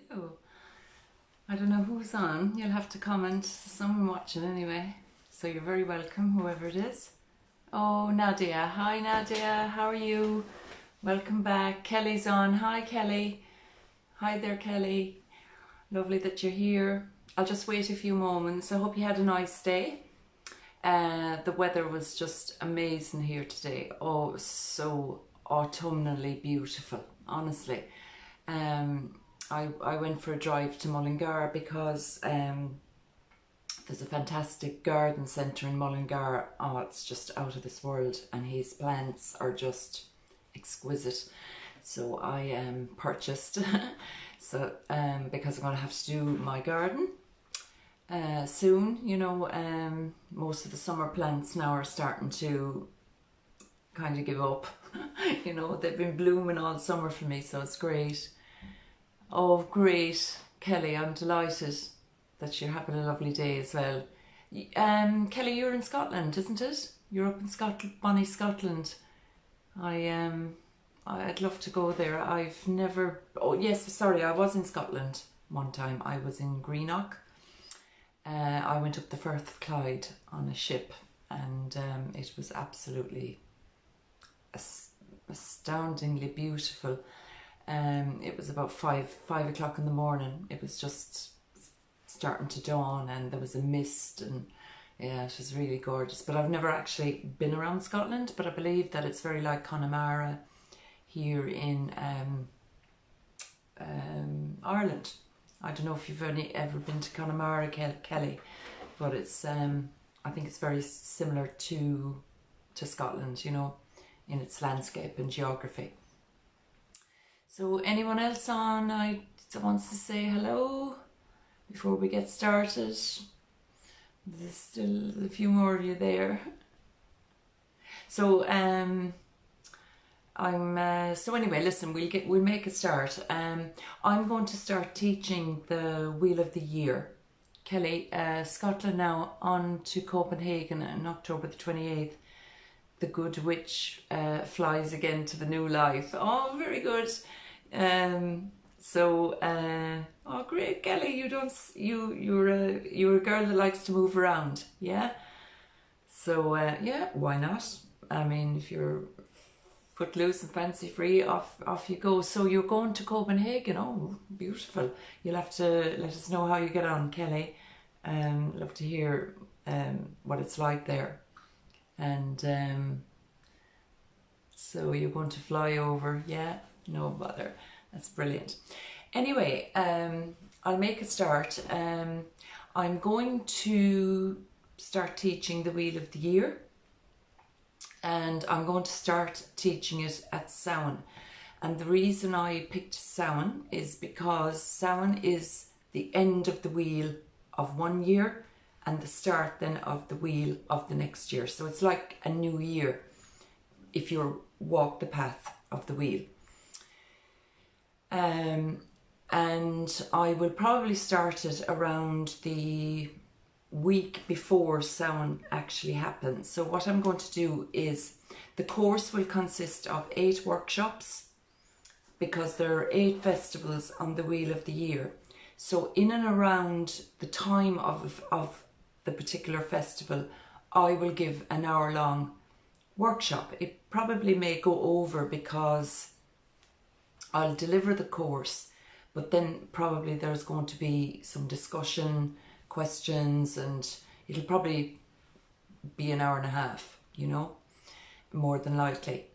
Hello. I don't know who's on. You'll have to comment. Someone watching anyway. So you're very welcome, whoever it is. Oh, Nadia. Hi, Nadia. How are you? Welcome back. Kelly's on. Hi, Kelly. Hi there, Kelly. Lovely that you're here. I'll just wait a few moments. I hope you had a nice day. The weather was just amazing here today. Oh, so autumnally beautiful, honestly. I went for a drive to Mullingar because there's a fantastic garden centre in Mullingar. Oh, it's just out of this world, and his plants are just exquisite. So I purchased so because I'm going to have to do my garden soon. You know, most of the summer plants now are starting to kind of give up. You know, they've been blooming all summer for me, so it's great. Oh, great, Kelly, I'm delighted that you're having a lovely day as well. Kelly, you're in Scotland, isn't it? You're up in Scotland, bonny Scotland. I'd love to go there. I've never, oh yes, sorry, I was in Scotland one time. I was in Greenock. I went up the Firth of Clyde on a ship, and it was absolutely astoundingly beautiful. It was about five o'clock in the morning. It was just starting to dawn, and there was a mist, and yeah, it was really gorgeous. But I've never actually been around Scotland, but I believe that it's very like Connemara here in Ireland. I don't know if you've ever been to Connemara, Kelly, but it's I think it's very similar to Scotland, you know, in its landscape and geography. So anyone else on wants to say hello before we get started? There's still a few more of you there. So so anyway, listen, we'll make a start. I'm going to start teaching the Wheel of the Year. Kelly, Scotland now on to Copenhagen on October the 28th. The Good Witch flies again to the new life. Oh, very good. Oh great, Kelly, you're a girl that likes to move around, yeah? So yeah, why not? I mean, if you're footloose and fancy free, off you go. So you're going to Copenhagen. Oh, beautiful. You'll have to let us know how you get on, Kelly. Love to hear what it's like there. And so you're going to fly over, yeah? No bother. That's brilliant. Anyway, I'll make a start. I'm going to start teaching the Wheel of the Year, and I'm going to start teaching it at Samhain. And the reason I picked Samhain is because Samhain is the end of the wheel of one year and the start then of the wheel of the next year. So it's like a new year if you walk the path of the wheel. And I will probably start it around the week before Samhain actually happens. So what I'm going to do is the course will consist of 8 workshops, because there are 8 festivals on the Wheel of the Year. So in and around the time of the particular festival, I will give an hour-long workshop. It probably may go over because I'll deliver the course, but then probably there's going to be some discussion, questions, and it'll probably be an hour and a half, you know, more than likely.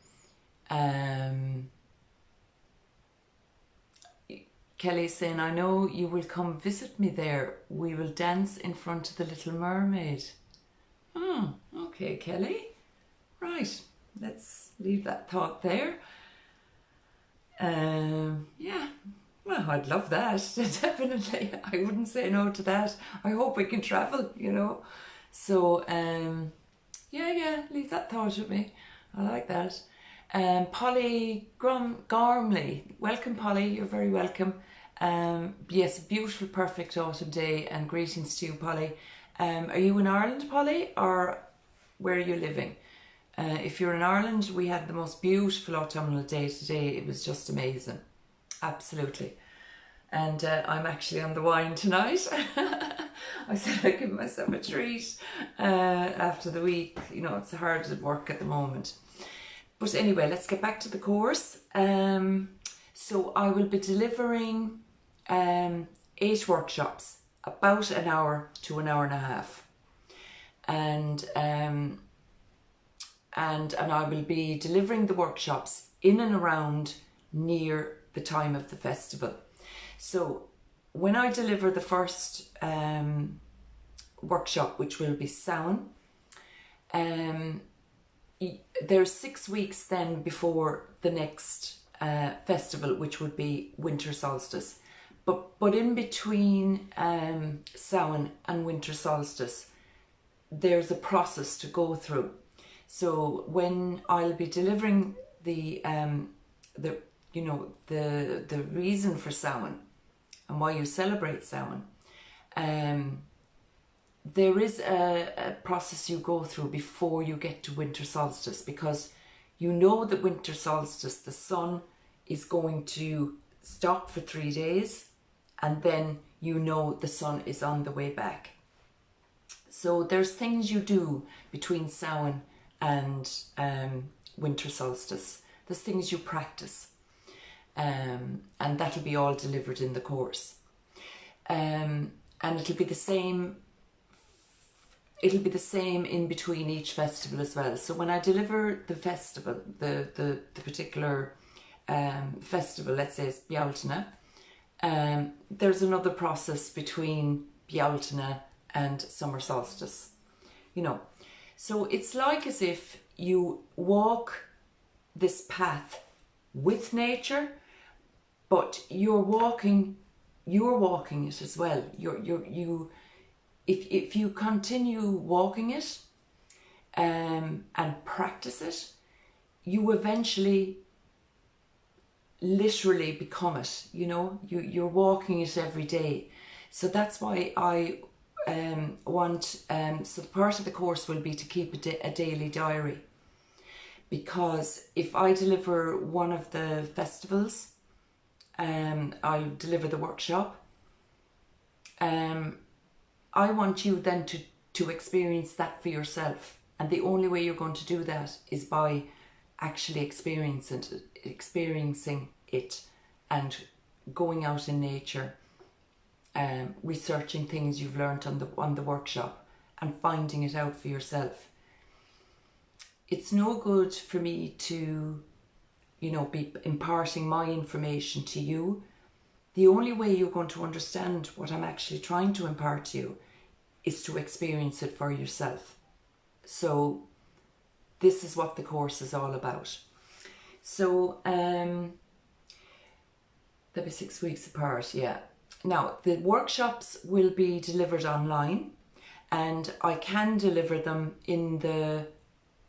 Kelly's saying, I know you will come visit me there. We will dance in front of the Little Mermaid. Oh, okay, Kelly. Right, let's leave that thought there. Yeah, well, I'd love that. Definitely. I wouldn't say no to that. I hope we can travel, you know. So, yeah, leave that thought with me. I like that. Polly Gormley. Welcome, Polly. You're very welcome. Yes, beautiful, perfect autumn day, and greetings to you, Polly. Are you in Ireland, Polly, or where are you living? If you're in Ireland, we had the most beautiful autumnal day today. It was just amazing. Absolutely. and I'm actually on the wine tonight. I said I'd give myself a treat after the week. You know, it's hard at work at the moment. But anyway, let's get back to the course. So I will be delivering 8 workshops, about an hour to an hour and a half. And I will be delivering the workshops in and around near the time of the festival. So when I deliver the first workshop, which will be Samhain, there's 6 weeks then before the next festival, which would be winter solstice. But in between Samhain and winter solstice, there's a process to go through. So when I'll be delivering the reason for Samhain and why you celebrate Samhain, there is a process you go through before you get to winter solstice, because you know that winter solstice, the sun is going to stop for 3 days, and then you know the sun is on the way back. So there's things you do between Samhain and winter solstice. There's things you practice, and that'll be all delivered in the course. And it'll be the same. It'll be the same in between each festival as well. So when I deliver the festival, the particular festival, let's say it's Bealtaine, there's another process between Bealtaine and summer solstice, you know. So it's like as if you walk this path with nature, but you're walking it as well. If you continue walking it and practice it, you eventually literally become it. You know, you're walking it every day. So that's why I want, so part of the course will be to keep a daily diary, because if I deliver one of the festivals, I'll deliver the workshop, I want you then to experience that for yourself. And the only way you're going to do that is by actually experiencing it and going out in nature, researching things you've learned on the workshop and finding it out for yourself. It's no good for me to, you know, be imparting my information to you. The only way you're going to understand what I'm actually trying to impart to you is to experience it for yourself. So this is what the course is all about. So there'll be 6 weeks apart, yeah. Now, the workshops will be delivered online, and I can deliver them in the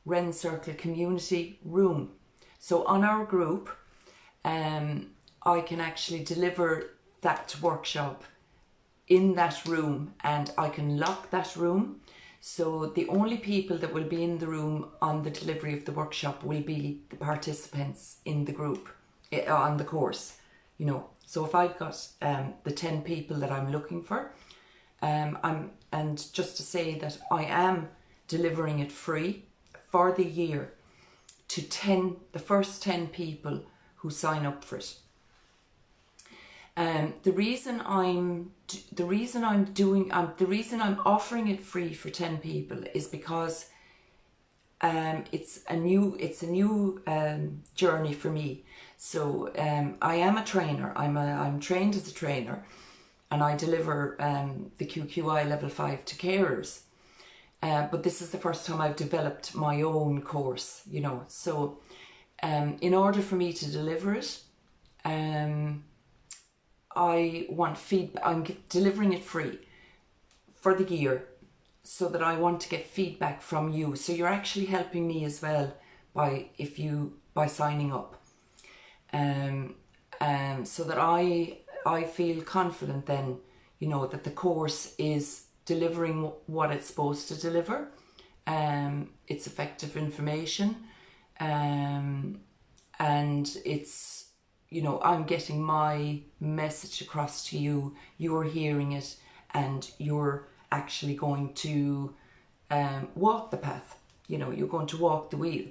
Wren Circle community room. So on our group, I can actually deliver that workshop in that room, and I can lock that room. So the only people that will be in the room on the delivery of the workshop will be the participants in the group, on the course, you know. So if I've got the 10 people that I'm looking for, and just to say that I am delivering it free for the year to the first 10 people who sign up for it. The reason I'm offering it free for 10 people is because it's a new journey for me. So I am a trainer. I'm trained as a trainer, and I deliver the QQI level 5 to carers. But this is the first time I've developed my own course, you know. So in order for me to deliver it, I want feedback. I'm delivering it free for the year, so that I want to get feedback from you. So you're actually helping me as well by signing up, so that I feel confident then, you know, that the course is delivering what it's supposed to deliver. It's effective information, and it's you know, I'm getting my message across to you, you're hearing it, and you're actually going to walk the path. You know, you're going to walk the wheel.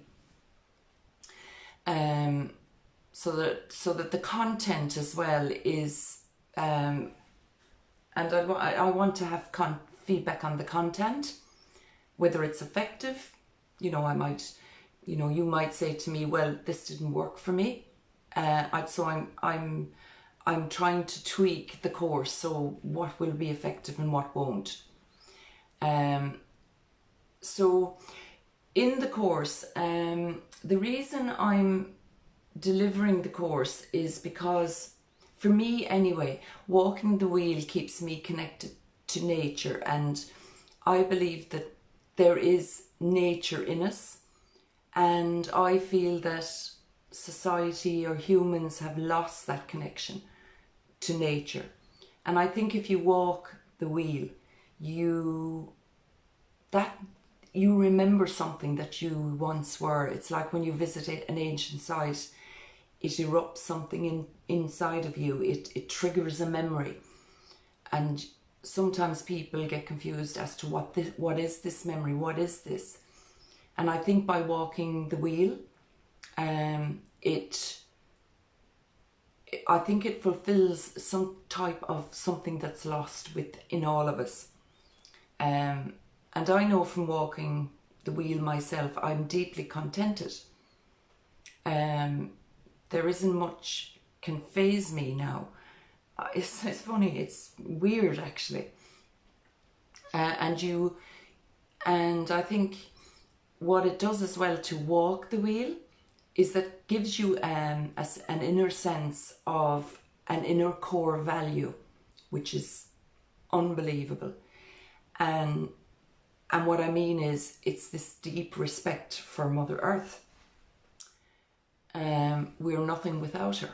So that the content as well is, and I want to have feedback on the content, whether it's effective. You know, you might say to me, well, this didn't work for me. So I'm trying to tweak the course, so what will be effective and what won't. So in the course, the reason I'm delivering the course is because, for me anyway, walking the wheel keeps me connected to nature, and I believe that there is nature in us, and I feel that society or humans have lost that connection to nature. And I think if you walk the wheel, you remember something that you once were. It's like when you visit an ancient site, it erupts something inside of you. It triggers a memory. And sometimes people get confused as to what is this memory? What is this? And I think by walking the wheel, I think it fulfills some type of something that's lost within all of us. And I know from walking the wheel myself, I'm deeply contented. There isn't much can faze me now. It's funny, it's weird actually. And I think what it does as well to walk the wheel is that gives you an inner sense of an inner core value, which is unbelievable. And what I mean is, it's this deep respect for Mother Earth. We're nothing without her.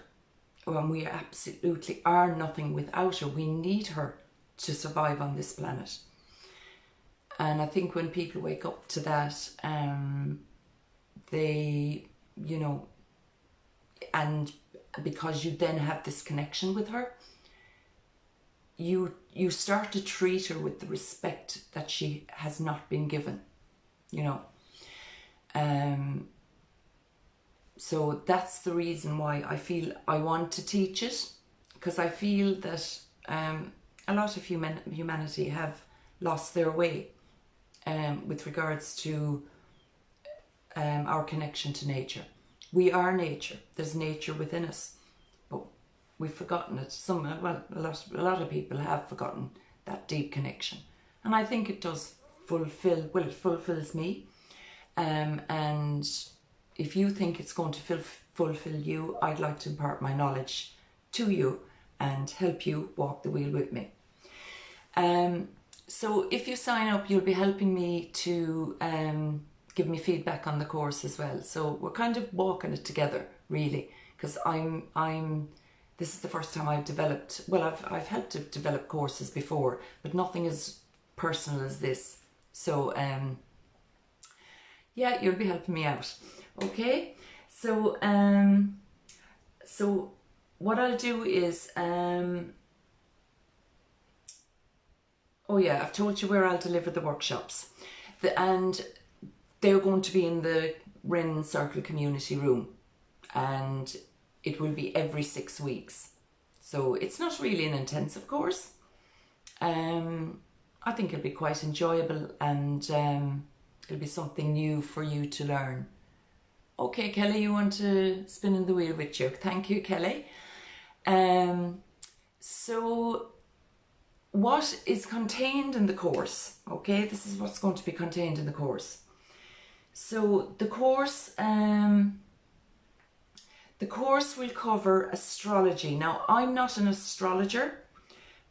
Well, we absolutely are nothing without her. We need her to survive on this planet. And I think when people wake up to that, they, you know, and because you then have this connection with her, you start to treat her with the respect that she has not been given, you know. So that's the reason why I feel I want to teach it, because I feel that a lot of humanity have lost their way with regards to our connection to nature. We are nature. There's nature within us, but we've forgotten it. A lot of people have forgotten that deep connection, and I think it does fulfill. Well, it fulfills me, and if you think it's going to fulfill you, I'd like to impart my knowledge to you and help you walk the wheel with me. So if you sign up, you'll be helping me to give me feedback on the course as well. So we're kind of walking it together, really, because this is the first time I've developed, well, I've helped to develop courses before, but nothing as personal as this. So yeah, you'll be helping me out. Okay, so so what I'll do is oh yeah, I've told you where I'll deliver the workshops, and they're going to be in the Wren Circle Community Room, and it will be every 6 weeks. So it's not really an intensive course. I think it'll be quite enjoyable, and it'll be something new for you to learn. Okay, Kelly, you want to spin in the wheel with you? Thank you, Kelly. So what is contained in the course? Okay, this is what's going to be contained in the course. So the course will cover astrology. Now, I'm not an astrologer,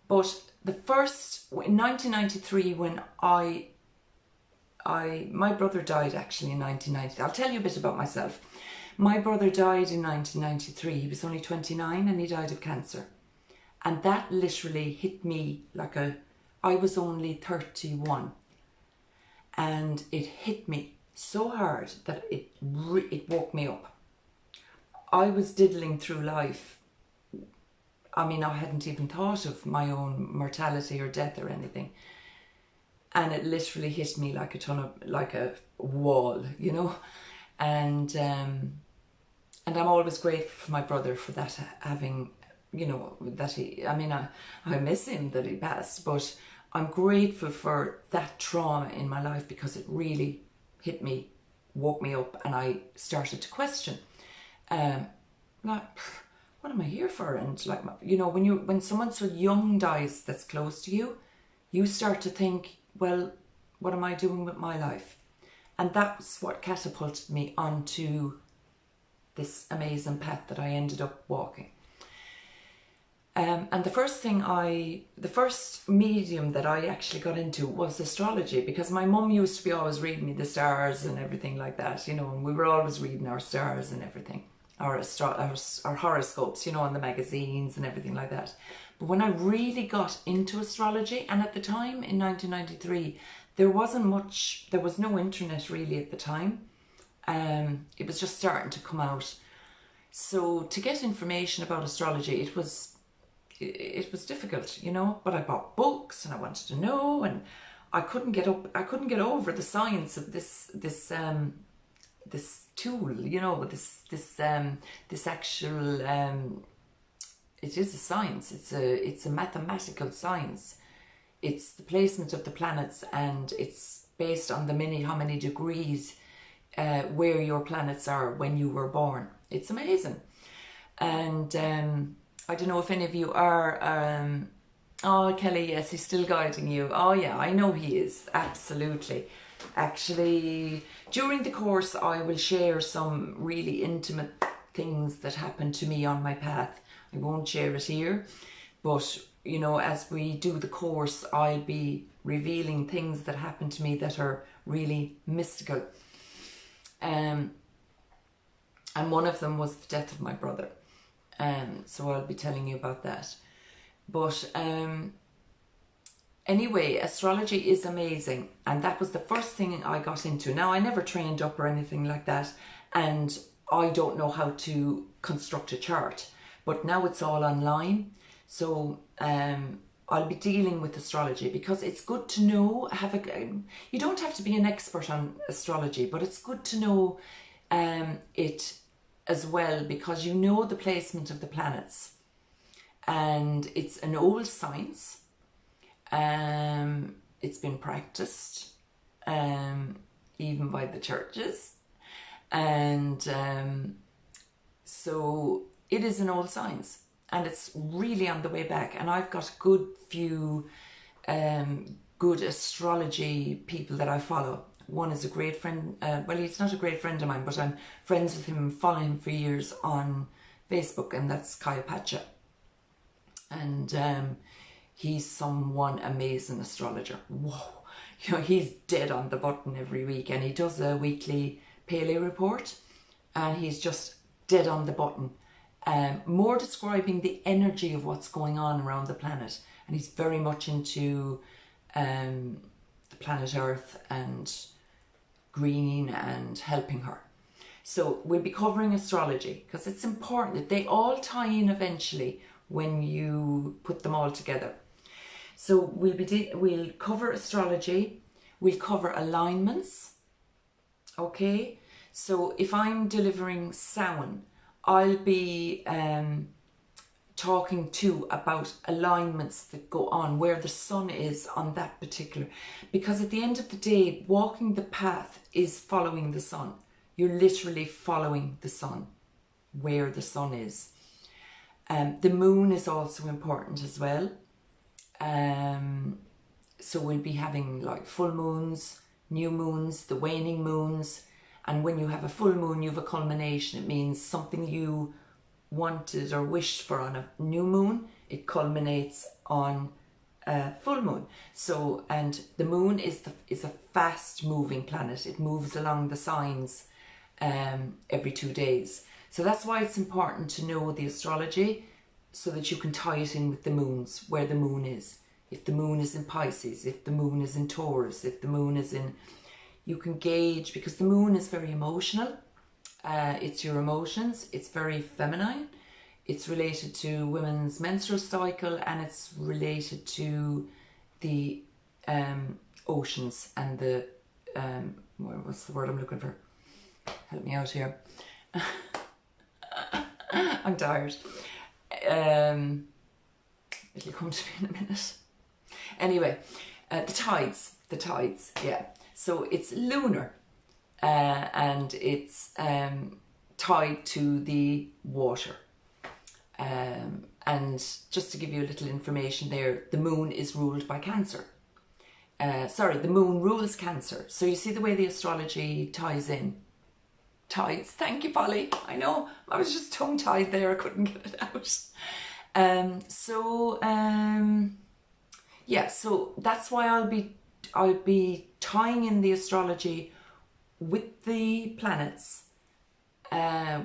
but in 1993, when my brother died actually in 1990. I'll tell you a bit about myself. My brother died in 1993. He was only 29 and he died of cancer. And that literally hit me like I was only 31. And it hit me so hard that it woke me up. I was diddling through life. I mean, I hadn't even thought of my own mortality or death or anything. And it literally hit me like a wall, you know. And I'm always grateful for my brother for that, having, you know, that he, I mean, I miss him that he passed, but I'm grateful for that trauma in my life, because it really hit me, woke me up, and I started to question, like, what am I here for? And like, you know, when someone so young dies that's close to you, you start to think, well, what am I doing with my life? And that's what catapulted me onto this amazing path that I ended up walking. And the first medium that I actually got into was astrology, because my mum used to be always reading me the stars and everything like that, you know, and we were always reading our stars and everything, our horoscopes, you know, on the magazines and everything like that. But when I really got into astrology, and at the time in 1993, there was no internet really at the time. It was just starting to come out. So to get information about astrology, it was difficult, you know, but I bought books and I wanted to know, and I couldn't get over the science of this tool, you know, this actual, it is a science, it's a mathematical science. It's the placement of the planets, and it's based on how many degrees where your planets are when you were born. It's amazing. And I don't know if any of you are, oh, Kelly, yes, he's still guiding you. Oh yeah, I know he is, absolutely. Actually, during the course, I will share some really intimate things that happened to me on my path. I won't share it here, but you know, as we do the course, I'll be revealing things that happened to me that are really mystical. And one of them was the death of my brother. So I'll be telling you about that. But anyway, astrology is amazing, and that was the first thing I got into. Now, I never trained up or anything like that, and I don't know how to construct a chart, but now it's all online. So I'll be dealing with astrology, because it's good to know, you don't have to be an expert on astrology, but it's good to know it as well, because you know the placement of the planets, and it's an old science. It's been practiced even by the churches, and so it is an old science, and it's really on the way back. And I've got a good few good astrology people that I follow. One is a great friend, well, he's not a great friend of mine, but I'm friends with him and following him for years on Facebook, and that's Pacha. And he's someone amazing astrologer. Whoa, you know, he's dead on the button every week, and he does a weekly paleo report, and he's just dead on the button. More describing the energy of what's going on around the planet, and he's very much into the planet Earth and green and helping her. So we'll be covering astrology, because it's important that they all tie in eventually when you put them all together. So we'll cover astrology, we'll cover alignments, okay? So if I'm delivering Samhain, I'll be talking too about alignments that go on, where the sun is on that particular, because at the end of the day, walking the path is following the sun. You're literally following the sun, where the sun is. The moon is also important as well. So we'll be having like full moons, new moons, the waning moons. And when you have a full moon, you have a culmination. It means something you wanted or wished for on a new moon, it culminates on a full moon. So, and the moon is a fast moving planet. It moves along the signs every 2 days. So that's why it's important to know the astrology, so that you can tie it in with the moons, where the moon is. If the moon is in Pisces, if the moon is in Taurus, if the moon is in, you can gauge, because the moon is very emotional. It's your emotions. It's very feminine. It's related to women's menstrual cycle, and it's related to the oceans and the what's the word I'm looking for? Help me out here. I'm tired. It'll come to me in a minute. Anyway, the tides, yeah. So it's lunar, and it's tied to the water. And just to give you a little information there, the moon is ruled by Cancer. The moon rules Cancer. So you see the way the astrology ties in. Tides. Thank you, Polly. I know, I was just tongue-tied there. I couldn't get it out. Yeah, so that's why I'll be tying in the astrology with the planets,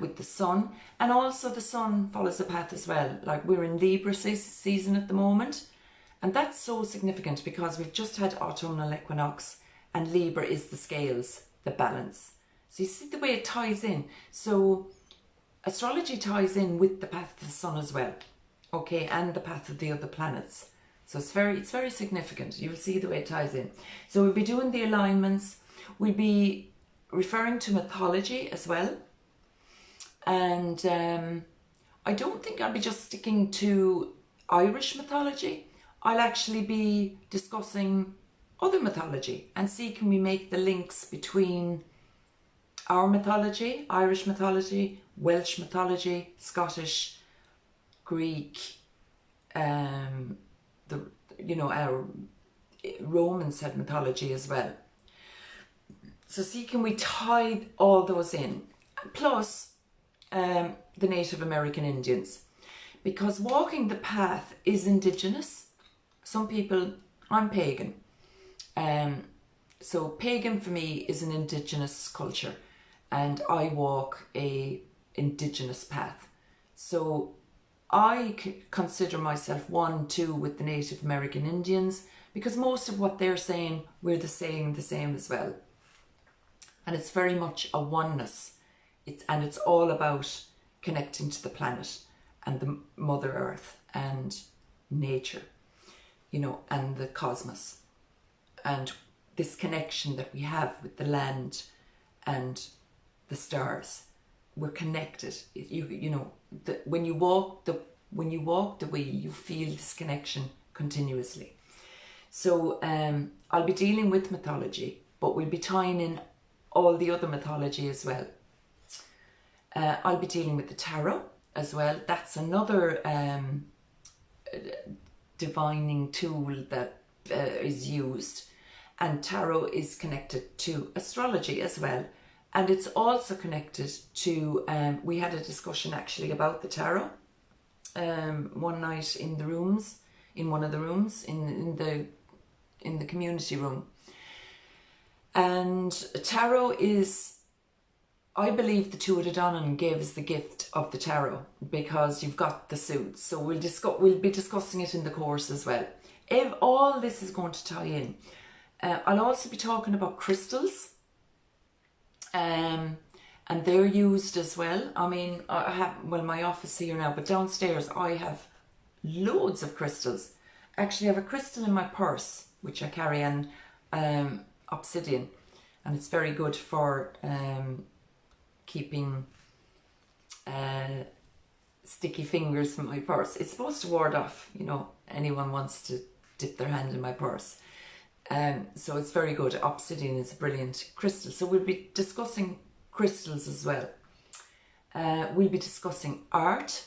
with the sun, and also the sun follows a path as well. Like, we're in Libra season at the moment, and that's so significant because we've just had autumnal equinox, and Libra is the scales, the balance. So you see the way it ties in. So astrology ties in with the path of the sun as well, okay, and the path of the other planets. So it's very significant. You'll see the way it ties in. So we'll be doing the alignments. We'll be referring to mythology as well. And I don't think I'll be just sticking to Irish mythology. I'll actually be discussing other mythology and see, can we make the links between our mythology, Irish mythology, Welsh mythology, Scottish, Greek, our Romans had mythology as well. So see, can we tie all those in? Plus the Native American Indians, because walking the path is indigenous. Some people, I'm pagan. So pagan for me is an indigenous culture, and I walk a indigenous path. So I consider myself 1-2 with the Native American Indians, because most of what they're saying, we're the same as well. And it's very much a oneness. It's all about connecting to the planet and the Mother Earth and nature, and the cosmos. And this connection that we have with the land and the stars. We're connected. When you walk the way, you feel this connection continuously. So I'll be dealing with mythology, but we'll be tying in all the other mythology as well. I'll be dealing with the tarot as well. That's another divining tool that is used, and tarot is connected to astrology as well. And it's also connected to, we had a discussion actually about the tarot one night in one of the rooms in the community room. And tarot is, I believe the Tuatha Dé Danann gave us the gift of the tarot, because you've got the suits. So we'll be discussing it in the course as well. If all this is going to tie in. I'll also be talking about crystals. And they're used as well. I mean, I have, my office here now, but downstairs I have loads of crystals. Actually, I have a crystal in my purse, which I carry, and obsidian, and it's very good for keeping sticky fingers from my purse. It's supposed to ward off, anyone wants to dip their hand in my purse. So it's very good. Obsidian is a brilliant crystal. So we'll be discussing crystals as well. We'll be discussing art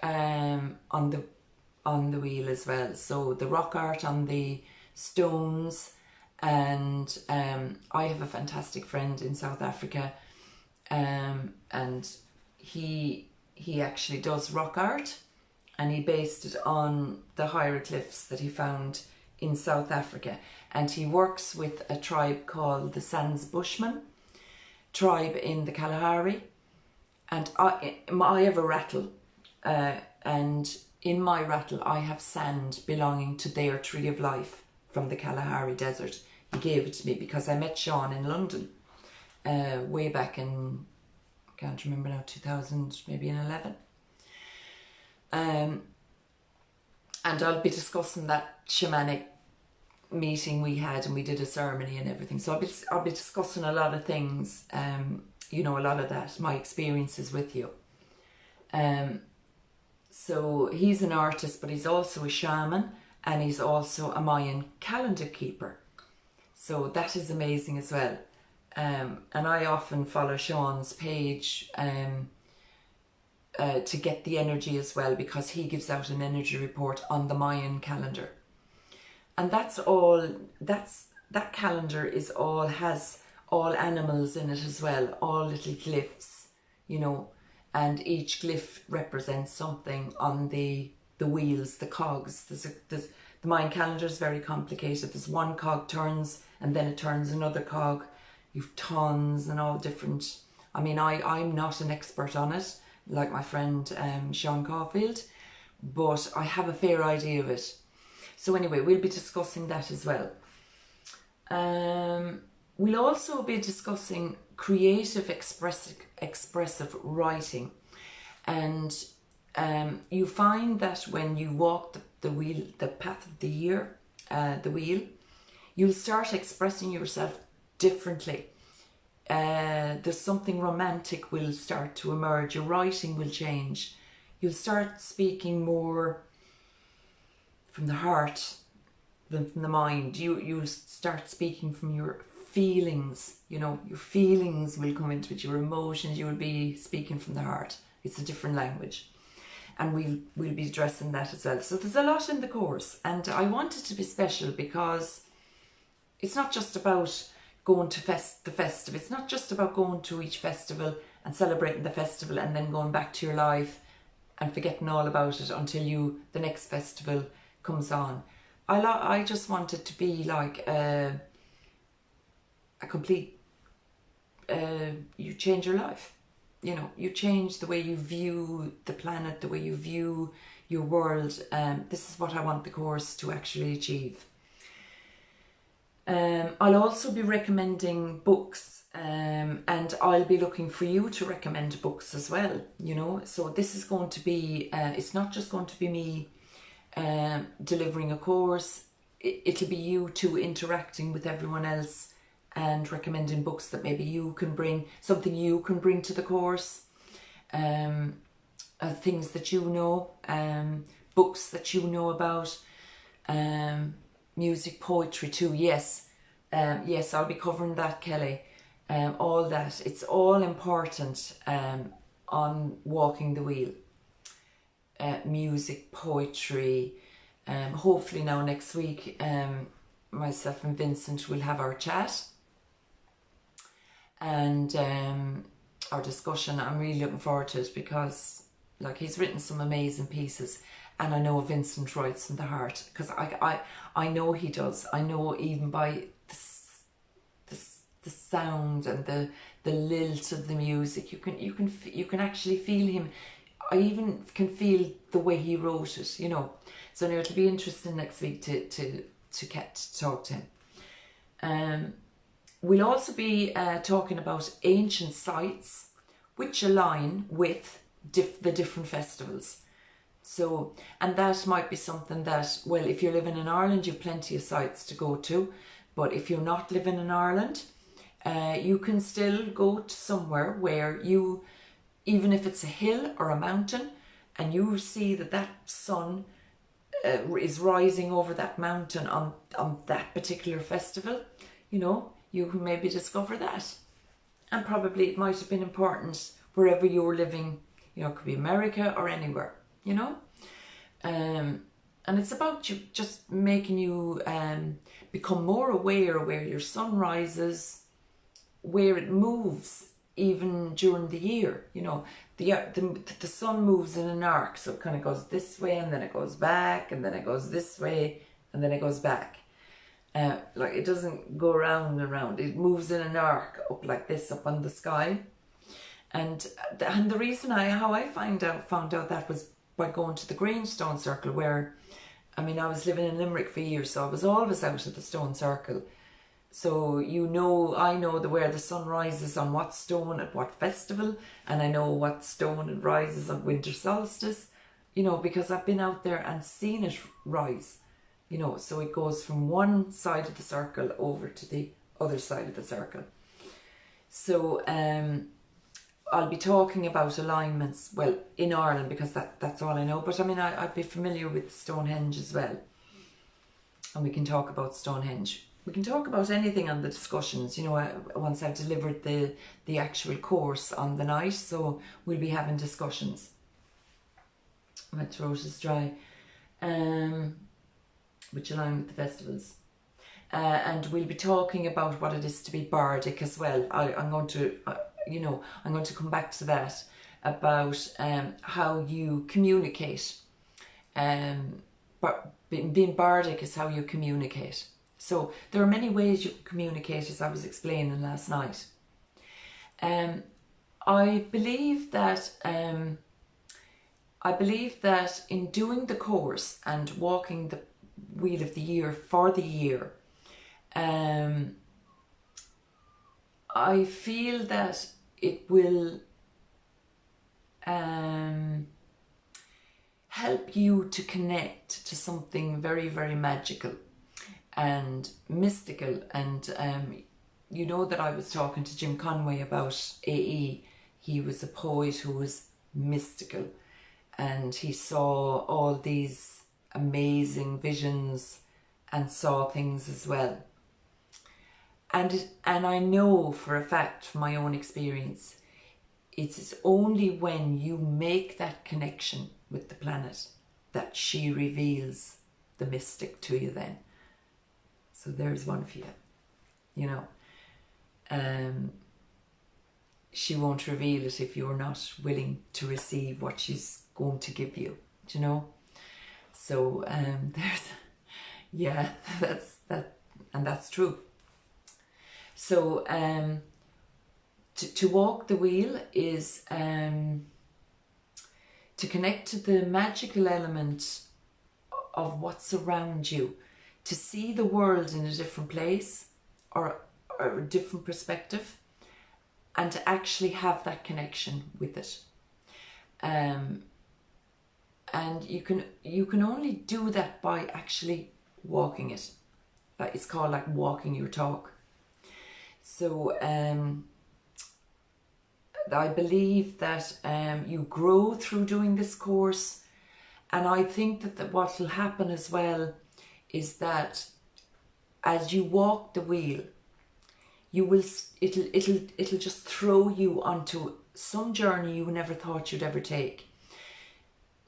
on the wheel as well. So the rock art on the stones, and I have a fantastic friend in South Africa, and he actually does rock art, and he based it on the hieroglyphs that he found in South Africa, and he works with a tribe called the Sans Bushmen tribe in the Kalahari. And I have a rattle, and in my rattle I have sand belonging to their tree of life from the Kalahari desert. He gave it to me because I met Sean in London way back in can't remember now, 2000, maybe in 11. And I'll be discussing that shamanic meeting we had, and we did a ceremony and everything. So I'll be discussing a lot of things, you know, a lot of that, my experiences with you. So he's an artist, but he's also a shaman, and he's also a Mayan calendar keeper. So that is amazing as well. And I often follow Sean's page to get the energy as well, because he gives out an energy report on the Mayan calendar. And that's all, that calendar has all animals in it as well, all little glyphs, you know, and each glyph represents something on the wheels, the cogs. The Mayan calendar is very complicated. There's one cog turns, and then it turns another cog. You've tons and all different. I mean, I'm not an expert on it, like my friend Sean Caulfield, but I have a fair idea of it. So anyway, we'll be discussing that as well. We'll also be discussing creative expressive writing. And you find that when you walk the path of the year, the wheel, you'll start expressing yourself differently. There's something romantic will start to emerge. Your writing will change. You'll start speaking more from the heart than from the mind. You'll start speaking from your feelings. You know, your feelings will come into it. Your emotions. You will be speaking from the heart. It's a different language, and we'll be addressing that as well. So there's a lot in the course, and I want it to be special because it's not just about going to the festive. It's not just about going to each festival and celebrating the festival and then going back to your life and forgetting all about it until the next festival comes on. I just want it to be like a complete, you change your life. You know, you change the way you view the planet, the way you view your world. This is what I want the course to actually achieve. I'll also be recommending books, and I'll be looking for you to recommend books as well, you know. So this is going to be, it's not just going to be me delivering a course. It'll be you two interacting with everyone else and recommending books that maybe you can bring, something you can bring to the course, things that you know, books that you know about, music, poetry too. Yes, yes, I'll be covering that, Kelly. All that, it's all important on walking the wheel. Music, poetry. Hopefully now next week, myself and Vincent will have our chat and our discussion. I'm really looking forward to it because, like, he's written some amazing pieces. And I know Vincent writes from the heart, because I know he does. I know even by the sound and the lilt of the music, you can actually feel him. I even can feel the way he wrote it, you know. So anyway, it'll be interesting next week to talk to him. We'll also be talking about ancient sites which align with the different festivals. So, and that might be something that, well, if you're living in Ireland, you've plenty of sites to go to. But if you're not living in Ireland, you can still go to somewhere where you, even if it's a hill or a mountain, and you see that sun is rising over that mountain on that particular festival, you know, you can maybe discover that. And probably it might have been important wherever you're living, you know, it could be America or anywhere. You know, and it's about you just making you become more aware of where your sun rises, where it moves, even during the year. You know, the sun moves in an arc, so it kind of goes this way and then it goes back, and then it goes this way and then it goes back. Like, it doesn't go round and round. It moves in an arc up like this, up on the sky. And the reason how I found out that was by going to the Greenstone Circle, where, I mean, I was living in Limerick for years, so I was always out at the Stone Circle. So I know where the sun rises on what stone at what festival, and I know what stone it rises on winter solstice, because I've been out there and seen it rise, so it goes from one side of the circle over to the other side of the circle. So I'll be talking about alignments, well, in Ireland, because that's all I know, but I mean, I'd be familiar with Stonehenge as well, and we can talk about Stonehenge. We can talk about anything on the discussions, once I've delivered the actual course on the night, so we'll be having discussions. My throat is dry, which align with the festivals. And we'll be talking about what it is to be bardic as well. I'm going to come back to that, about how you communicate. But being bardic is how you communicate. So there are many ways you communicate, as I was explaining last night. I believe that in doing the course and walking the wheel of the year for the year, I feel that it will help you to connect to something very, very magical and mystical. And that I was talking to Jim Conway about AE. He was a poet who was mystical, and he saw all these amazing visions and saw things as well. And I know for a fact from my own experience, it's only when you make that connection with the planet that she reveals the mystic to you then. So there's one for you. She won't reveal it if you're not willing to receive what she's going to give you, So that's true. So to walk the wheel is to connect to the magical element of what's around you, to see the world in a different place or a different perspective, and to actually have that connection with it. And you can only do that by actually walking it. It's called like walking your talk. So I believe that you grow through doing this course, and I think that what will happen as well is that as you walk the wheel, it'll just throw you onto some journey you never thought you'd ever take.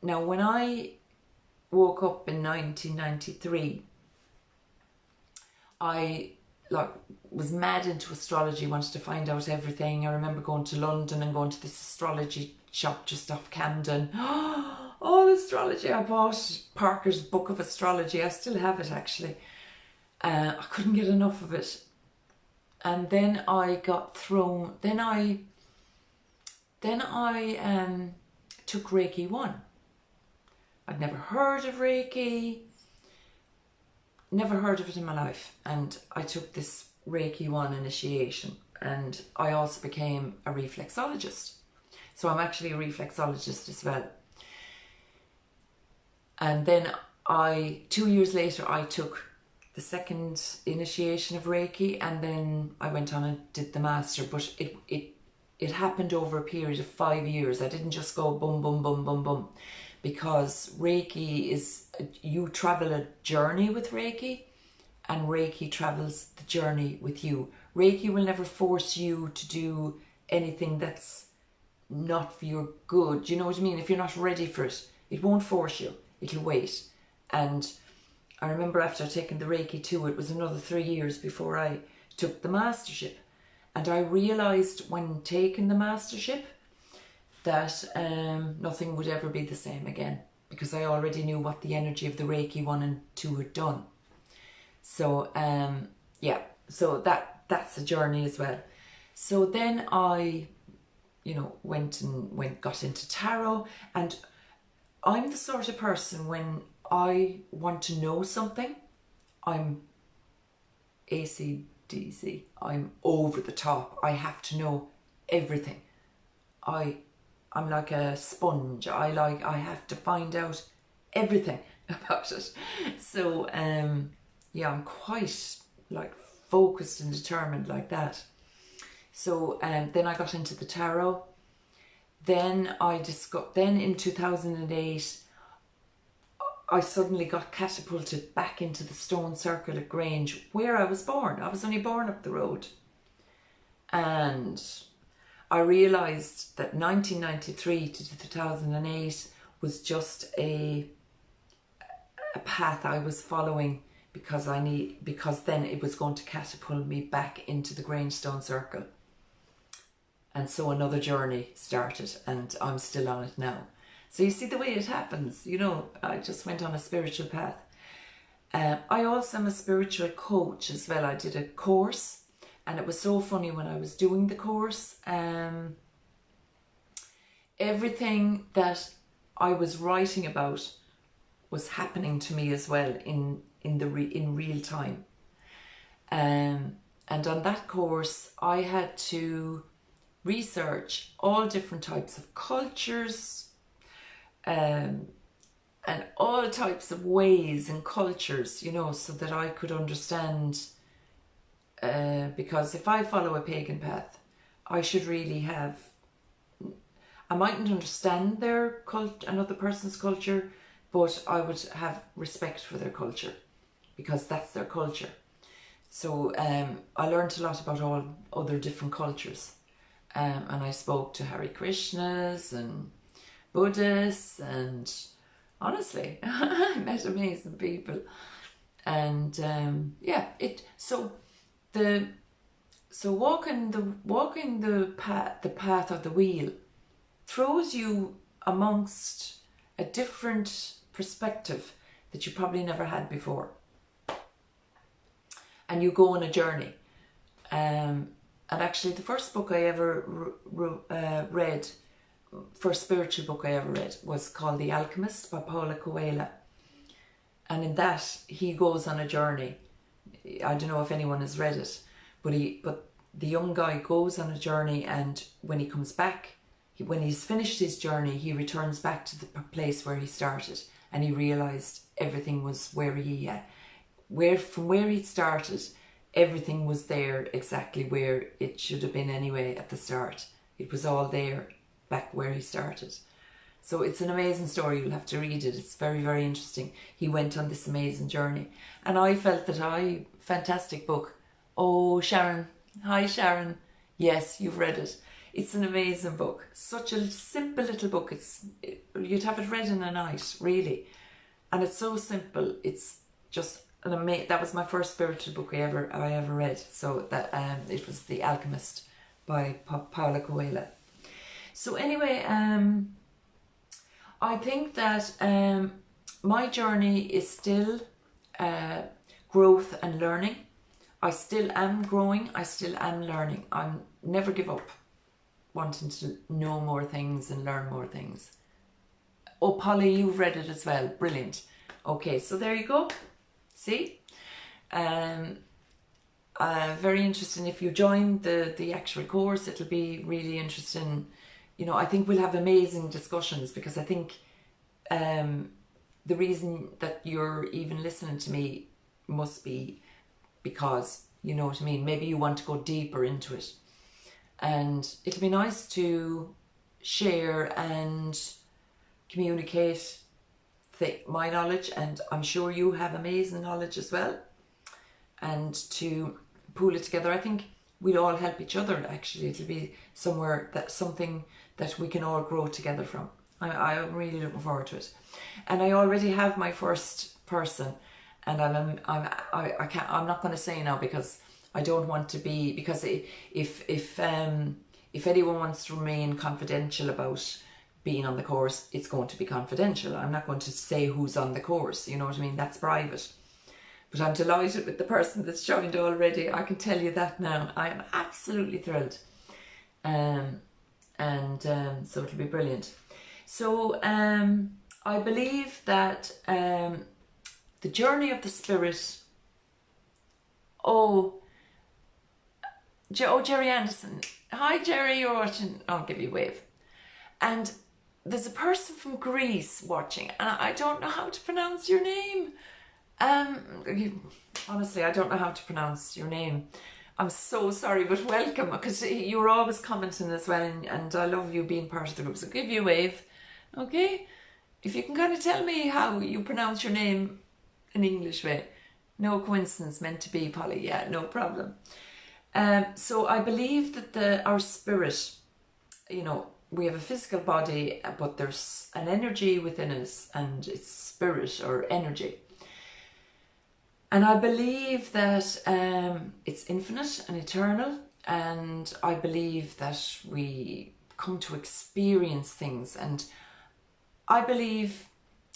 Now, when I woke up in 1993, I was mad into astrology, wanted to find out everything. I remember going to London and going to this astrology shop just off Camden. Oh, astrology! I bought Parker's book of astrology. I still have it, actually. I couldn't get enough of it. And then I got thrown. Then I took Reiki 1. I'd never heard of Reiki. Never heard of it in my life. And I took this Reiki 1 initiation. And I also became a reflexologist. So I'm actually a reflexologist as well. And then 2 years later, I took the second initiation of Reiki, and then I went on and did the master. But it happened over a period of 5 years. I didn't just go boom, boom, boom, boom, boom. Because Reiki you travel a journey with Reiki, and Reiki travels the journey with you. Reiki will never force you to do anything that's not for your good. You know what I mean? If you're not ready for it, it won't force you. It'll wait. And I remember after taking the Reiki 2, it was another 3 years before I took the mastership. And I realised when taking the mastership that nothing would ever be the same again, because I already knew what the energy of the Reiki 1 and 2 had done. So so that's a journey as well. So then I got into tarot, and I'm the sort of person, when I want to know something, I'm AC DC. I'm over the top. I have to know everything. I'm like a sponge. I have to find out everything about it. So yeah, I'm quite like focused and determined like that. So then I got into the tarot. Then then in 2008 I suddenly got catapulted back into the stone circle at Grange, where I was born. I was only born up the road. And I realised that 1993 to 2008 was just a path I was following, because then it was going to catapult me back into the Grange stone circle. And so another journey started, and I'm still on it now. So you see the way it happens, you know, I just went on a spiritual path. I also am a spiritual coach as well. I did a course, and it was so funny when I was doing the course. Everything that I was writing about was happening to me as well in real time. And on that course, I had to research all different types of cultures, and all types of ways and cultures, you know, so that I could understand, because if I follow a pagan path, I should really I mightn't understand their another person's culture, but I would have respect for their culture, because that's their culture. So I learned a lot about all other different cultures, and I spoke to Hare Krishnas and Buddhists, and honestly, I met amazing people. And yeah, walking the path of the wheel throws you amongst a different perspective that you probably never had before, and you go on a journey. And actually, the first book I ever read, first spiritual book I ever read, was called The Alchemist by Paulo Coelho. And in that, he goes on a journey. I don't know if anyone has read it, but the young guy goes on a journey, and when he comes back, when he's finished his journey, he returns back to the place where he started, and he realised everything was from where he started, everything was there exactly where it should have been anyway at the start. It was all there back where he started. So it's an amazing story. You'll have to read it. It's very, very interesting. He went on this amazing journey, and I felt that fantastic book. Oh, Sharon. Hi, Sharon. Yes, you've read it. It's an amazing book. Such a simple little book. You'd have it read in a night, really. And it's so simple. It's just an amazing. That was my first spiritual book I ever read. So that it was The Alchemist by Paulo Coelho. So anyway, I think that my journey is still growth and learning. I still am growing. I still am learning. I'm never give up wanting to know more things and learn more things. Oh, Polly, you've read it as well. Brilliant. Okay, so there you go. See? Very interesting. If you join the actual course, it'll be really interesting. You know, I think we'll have amazing discussions, because I think the reason that you're even listening to me must be because, you know what I mean, maybe you want to go deeper into it. And it'll be nice to share and communicate my knowledge, and I'm sure you have amazing knowledge as well, and to pool it together. I think we'll all help each other. Actually, it'll be something that we can all grow together from. I'm really looking forward to it, and I already have my first person, and I'm not going to say now, because I don't want to be, because if anyone wants to remain confidential about being on the course, it's going to be confidential. I'm not going to say who's on the course, you know what I mean? That's private. But I'm delighted with the person that's joined already. I can tell you that now. I am absolutely thrilled. So it'll be brilliant. So I believe that the journey of the spirit, Jerry Anderson. Hi, Jerry, you're watching. I'll give you a wave. And there's a person from Greece watching, and I don't know how to pronounce your name. Honestly, I don't know how to pronounce your name. I'm so sorry, but welcome, because you're always commenting as well, and I love you being part of the group. So give you a wave, okay? If you can kind of tell me how you pronounce your name in English way. No coincidence, meant to be, Polly. Yeah, no problem. So I believe that our spirit, you know, we have a physical body, but there's an energy within us, and it's spirit or energy. And I believe that it's infinite and eternal, and I believe that we come to experience things. And I believe,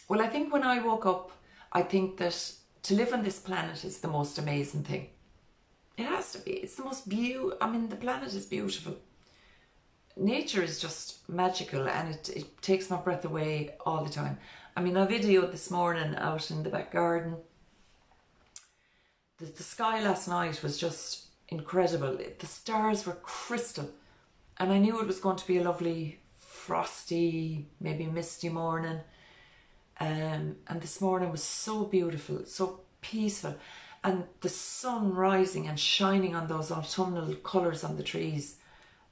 well, I think when I woke up, I think that to live on this planet is the most amazing thing. It has to be. It's the most beautiful. I mean, the planet is beautiful. Nature is just magical, and it takes my breath away all the time. I mean, I videoed this morning out in the back garden. The sky last night was just incredible. The stars were crystal, and I knew it was going to be a lovely frosty, maybe misty morning. And this morning was so beautiful, so peaceful, and the sun rising and shining on those autumnal colours on the trees.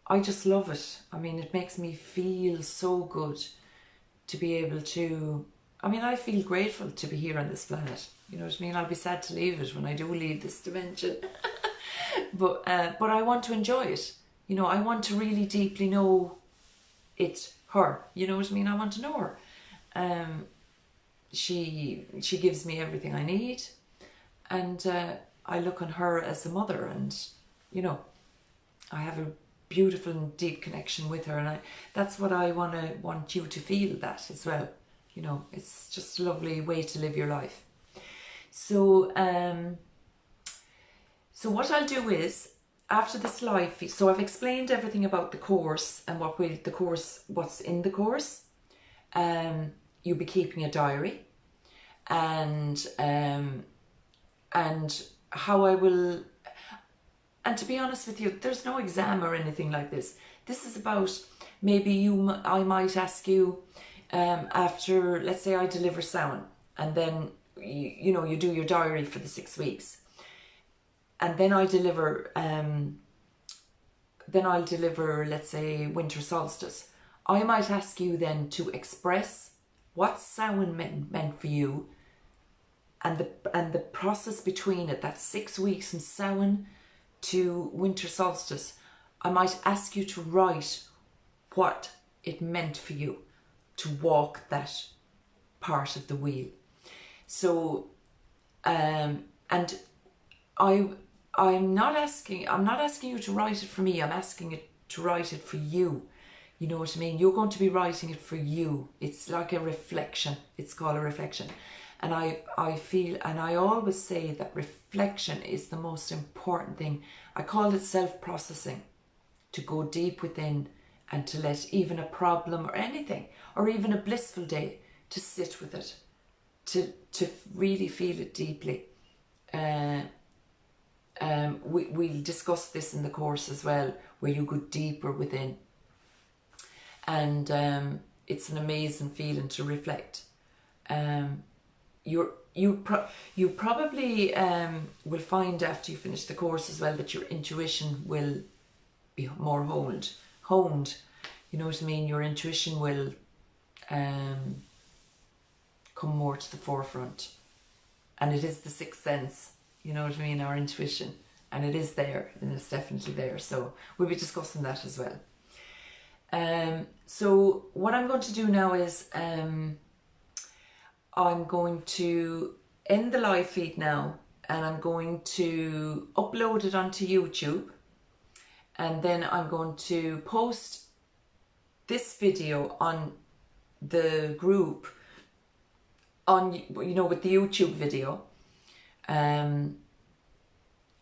I just love it. I mean, it makes me feel so good to be able to, I mean, I feel grateful to be here on this planet. You know what I mean? I'll be sad to leave it when I do leave this dimension. but I want to enjoy it. You know, I want to really deeply know her. You know what I mean? I want to know her. She gives me everything I need, and I look on her as a mother, and you know, I have a beautiful and deep connection with her, and that's what I want you to feel that as well. You know, it's just a lovely way to live your life. So so what I'll do is, after this live feed, so I've explained everything about the course and what's in the course. You'll be keeping a diary, and how I will, and to be honest with you, there's no exam or anything like this. This is about, maybe I might ask you after, let's say I deliver Samhain, and then you know, you do your diary for the 6 weeks, and then I'll deliver let's say winter solstice. I might ask you then to express what Samhain meant for you, and the process between it, that's 6 weeks from Samhain to winter solstice. I might ask you to write what it meant for you to walk that part of the wheel. So, and I'm not asking you to write it for me. I'm asking it to write it for you. You know what I mean? You're going to be writing it for you. It's like a reflection. It's called a reflection. And I feel, and I always say that reflection is the most important thing. I call it self-processing, to go deep within and to let even a problem or anything, or even a blissful day, to sit with it, to really feel it deeply. We'll discuss this in the course as well, where you go deeper within. And it's an amazing feeling to reflect. You probably will find after you finish the course as well that your intuition will be more honed. You know what I mean? Your intuition will come more to the forefront, and it is the sixth sense. You know what I mean? Our intuition, and it is there, and it's definitely there. So we'll be discussing that as well. So what I'm going to do now is I'm going to end the live feed now, and I'm going to upload it onto YouTube, and then I'm going to post this video on the group on, you know, with the YouTube video. I'll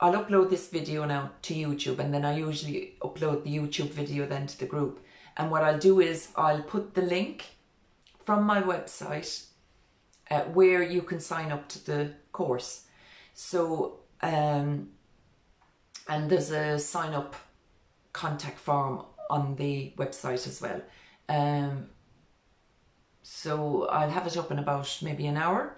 upload this video now to YouTube, and then I usually upload the YouTube video then to the group. And what I'll do is I'll put the link from my website where you can sign up to the course. So And there's a sign up contact form on the website as well. So I'll have it up in about maybe an hour.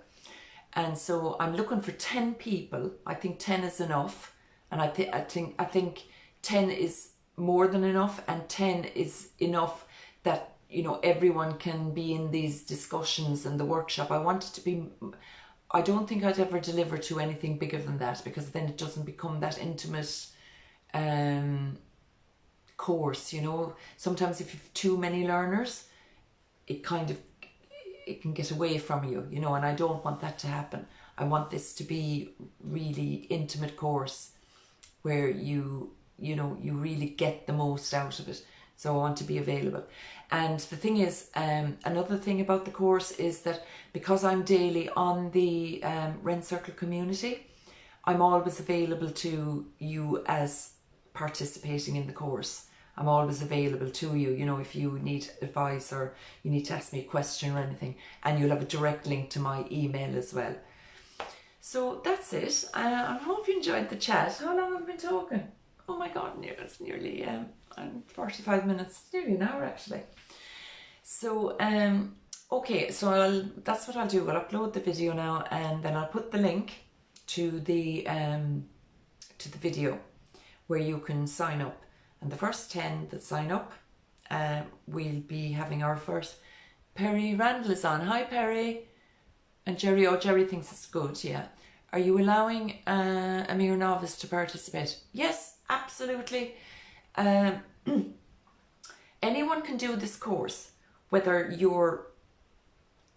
And so I'm looking for 10 people. I think 10 is enough. And I think 10 is more than enough, and 10 is enough that, you know, everyone can be in these discussions and the workshop. I want it to be, I don't think I'd ever deliver to anything bigger than that, because then it doesn't become that intimate course, you know. Sometimes if you've too many learners, it can get away from you, you know, and I don't want that to happen. I want this to be really intimate course where you know, you really get the most out of it. So I want to be available. And the thing is, another thing about the course is that because I'm daily on the Wren Circle community, I'm always available to you as participating in the course. I'm always available to you, you know, if you need advice or you need to ask me a question or anything, and you'll have a direct link to my email as well. So that's it. I hope you enjoyed the chat. How long have I been talking? Oh my God, it's nearly 45 minutes, nearly an hour actually. So, okay, so that's what I'll do. I'll upload the video now, and then I'll put the link to the video where you can sign up. And the first 10 that sign up, we'll be having our first. Perry Randall is on. Hi, Perry. And Jerry, oh, Jerry thinks it's good, yeah. Are you allowing a mere novice to participate? Yes, absolutely. Anyone can do this course, whether you're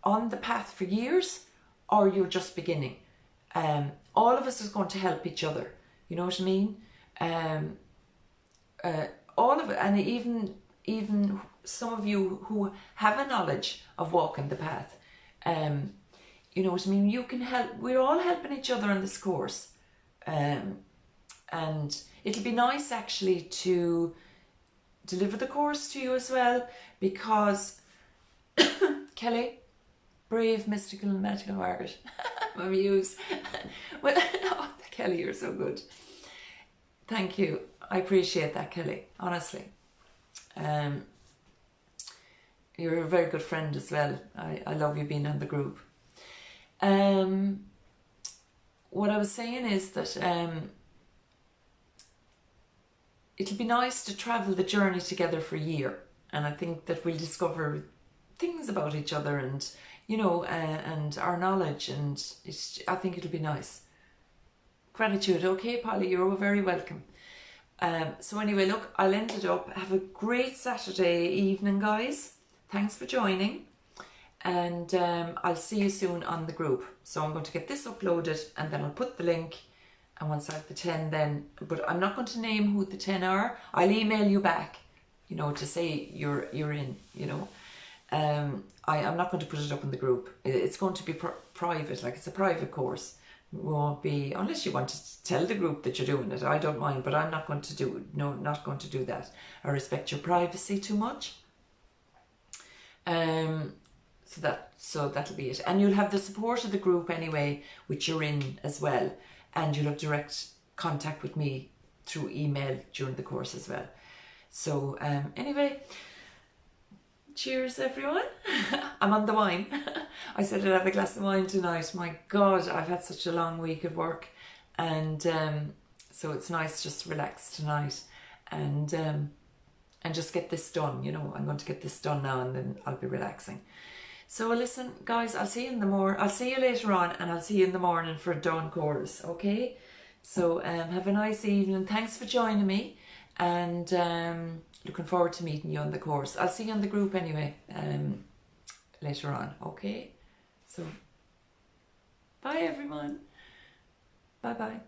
on the path for years or you're just beginning. All of us is going to help each other. You know what I mean? All of it, and even some of you who have a knowledge of walking the path, you know what I mean, you can help. We're all helping each other in this course, and it'll be nice actually to deliver the course to you as well, because Kelly, brave, mystical, and magical Margaret, my muse. Well, oh, Kelly, you're so good. Thank you. I appreciate that, Kelly, honestly. You're a very good friend as well. I love you being on the group. What I was saying is that it'll be nice to travel the journey together for a year, and I think that we'll discover things about each other, and you know, and our knowledge, and I think it'll be nice. Gratitude. Okay, Polly, you're very welcome. So anyway, look, I'll end it up. Have a great Saturday evening, guys. Thanks for joining, and I'll see you soon on the group. So I'm going to get this uploaded, and then I'll put the link, and once I have the 10 then, but I'm not going to name who the 10 are. I'll email you back, you know, to say you're in, you know. I'm not going to put it up in the group. It's going to be private, like it's a private course. It won't be, unless you want to tell the group that you're doing it, I don't mind, but I'm not going to do it. No, not going to do that. I respect your privacy too much. So that'll be it. And you'll have the support of the group anyway, which you're in as well. And you'll have direct contact with me through email during the course as well. So anyway, cheers everyone. I'm on the wine. I said I'd have a glass of wine tonight. My God, I've had such a long week at work, and so it's nice just to relax tonight and just get this done. You know, I'm going to get this done now, and then I'll be relaxing. So listen, guys, I'll see you in the morning. I'll see you later on, and I'll see you in the morning for dawn chorus. Okay. So have a nice evening. Thanks for joining me, and looking forward to meeting you on the course. I'll see you on the group anyway later on. Okay. So bye everyone. Bye bye.